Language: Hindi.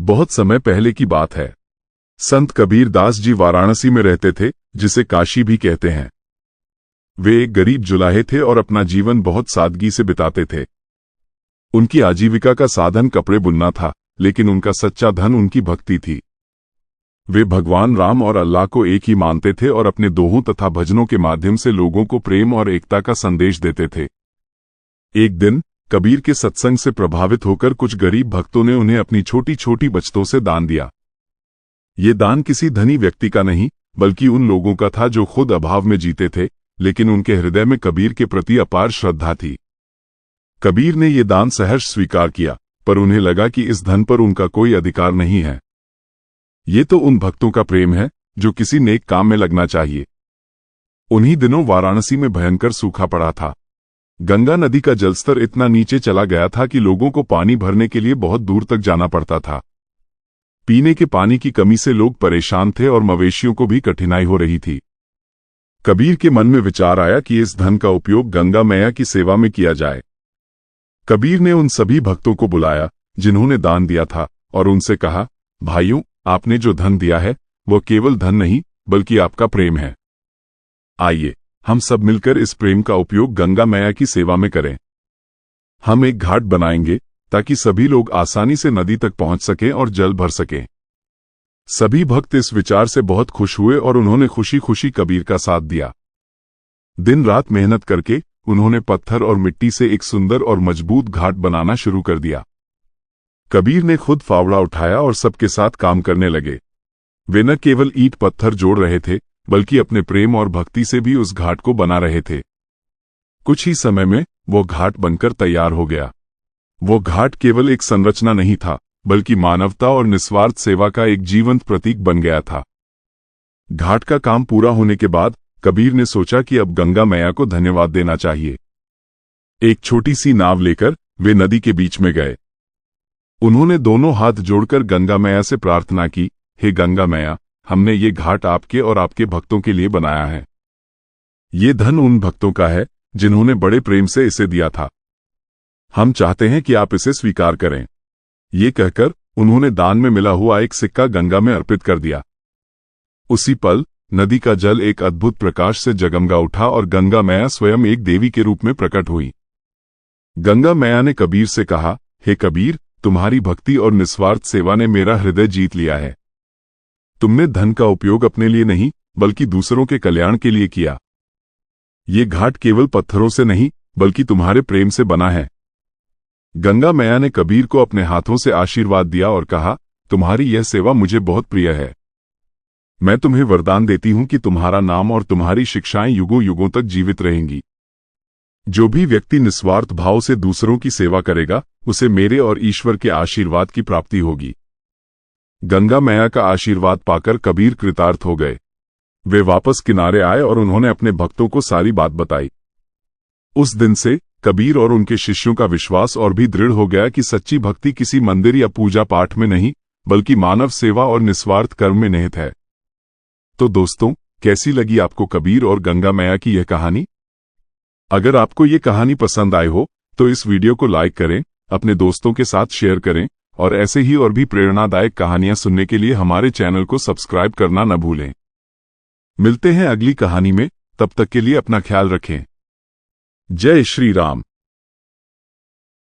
बहुत समय पहले की बात है। संत कबीर दास जी वाराणसी में रहते थे, जिसे काशी भी कहते हैं। वे एक गरीब जुलाहे थे और अपना जीवन बहुत सादगी से बिताते थे। उनकी आजीविका का साधन कपड़े बुनना था, लेकिन उनका सच्चा धन उनकी भक्ति थी। वे भगवान राम और अल्लाह को एक ही मानते थे और अपने दोहों तथा भजनों के माध्यम से लोगों को प्रेम और एकता का संदेश देते थे। एक दिन कबीर के सत्संग से प्रभावित होकर कुछ गरीब भक्तों ने उन्हें अपनी छोटी छोटी बचतों से दान दिया। ये दान किसी धनी व्यक्ति का नहीं, बल्कि उन लोगों का था जो खुद अभाव में जीते थे, लेकिन उनके हृदय में कबीर के प्रति अपार श्रद्धा थी। कबीर ने ये दान सहर्ष स्वीकार किया, पर उन्हें लगा कि इस धन पर उनका कोई अधिकार नहीं है। ये तो उन भक्तों का प्रेम है जो किसी नेक काम में लगना चाहिए। उन्हीं दिनों वाराणसी में भयंकर सूखा पड़ा था। गंगा नदी का जलस्तर इतना नीचे चला गया था कि लोगों को पानी भरने के लिए बहुत दूर तक जाना पड़ता था। पीने के पानी की कमी से लोग परेशान थे और मवेशियों को भी कठिनाई हो रही थी। कबीर के मन में विचार आया कि इस धन का उपयोग गंगा मैया की सेवा में किया जाए। कबीर ने उन सभी भक्तों को बुलाया जिन्होंने दान दिया था और उनसे कहा, भाइयों, आपने जो धन दिया है वह केवल धन नहीं, बल्कि आपका प्रेम है। आइए हम सब मिलकर इस प्रेम का उपयोग गंगा मैया की सेवा में करें। हम एक घाट बनाएंगे ताकि सभी लोग आसानी से नदी तक पहुंच सकें और जल भर सकें। सभी भक्त इस विचार से बहुत खुश हुए और उन्होंने खुशी खुशी कबीर का साथ दिया। दिन रात मेहनत करके उन्होंने पत्थर और मिट्टी से एक सुंदर और मजबूत घाट बनाना शुरू कर दिया। कबीर ने खुद फावड़ा उठाया और सबके साथ काम करने लगे। वे न केवल ईंट पत्थर जोड़ रहे थे, बल्कि अपने प्रेम और भक्ति से भी उस घाट को बना रहे थे। कुछ ही समय में वो घाट बनकर तैयार हो गया। वो घाट केवल एक संरचना नहीं था, बल्कि मानवता और निस्वार्थ सेवा का एक जीवंत प्रतीक बन गया था। घाट का काम पूरा होने के बाद कबीर ने सोचा कि अब गंगा मैया को धन्यवाद देना चाहिए। एक छोटी सी नाव लेकर वे नदी के बीच में गए। उन्होंने दोनों हाथ जोड़कर गंगा मैया से प्रार्थना की, हे गंगा मैया, हमने ये घाट आपके और आपके भक्तों के लिए बनाया है। ये धन उन भक्तों का है जिन्होंने बड़े प्रेम से इसे दिया था। हम चाहते हैं कि आप इसे स्वीकार करें। ये कहकर उन्होंने दान में मिला हुआ एक सिक्का गंगा में अर्पित कर दिया। उसी पल नदी का जल एक अद्भुत प्रकाश से जगमगा उठा और गंगा मैया स्वयं एक देवी के रूप में प्रकट हुई। गंगा मैया ने कबीर से कहा, हे कबीर, तुम्हारी भक्ति और निस्वार्थ सेवा ने मेरा हृदय जीत लिया है। तुमने धन का उपयोग अपने लिए नहीं, बल्कि दूसरों के कल्याण के लिए किया। ये घाट केवल पत्थरों से नहीं, बल्कि तुम्हारे प्रेम से बना है। गंगा मैया ने कबीर को अपने हाथों से आशीर्वाद दिया और कहा, तुम्हारी यह सेवा मुझे बहुत प्रिय है। मैं तुम्हें वरदान देती हूं कि तुम्हारा नाम और तुम्हारी शिक्षाएं युगों युगों तक जीवित रहेंगी। जो भी व्यक्ति निस्वार्थ भाव से दूसरों की सेवा करेगा, उसे मेरे और ईश्वर के आशीर्वाद की प्राप्ति होगी। गंगा मैया का आशीर्वाद पाकर कबीर कृतार्थ हो गए। वे वापस किनारे आए और उन्होंने अपने भक्तों को सारी बात बताई। उस दिन से कबीर और उनके शिष्यों का विश्वास और भी दृढ़ हो गया कि सच्ची भक्ति किसी मंदिर या पूजा पाठ में नहीं, बल्कि मानव सेवा और निस्वार्थ कर्म में निहित है। तो दोस्तों, कैसी लगी आपको कबीर और गंगा मैया की यह कहानी? अगर आपको ये कहानी पसंद आई हो तो इस वीडियो को लाइक करें, अपने दोस्तों के साथ शेयर करें और ऐसे ही और भी प्रेरणादायक कहानियां सुनने के लिए हमारे चैनल को सब्सक्राइब करना न भूलें। मिलते हैं अगली कहानी में, तब तक के लिए अपना ख्याल रखें। जय श्री राम।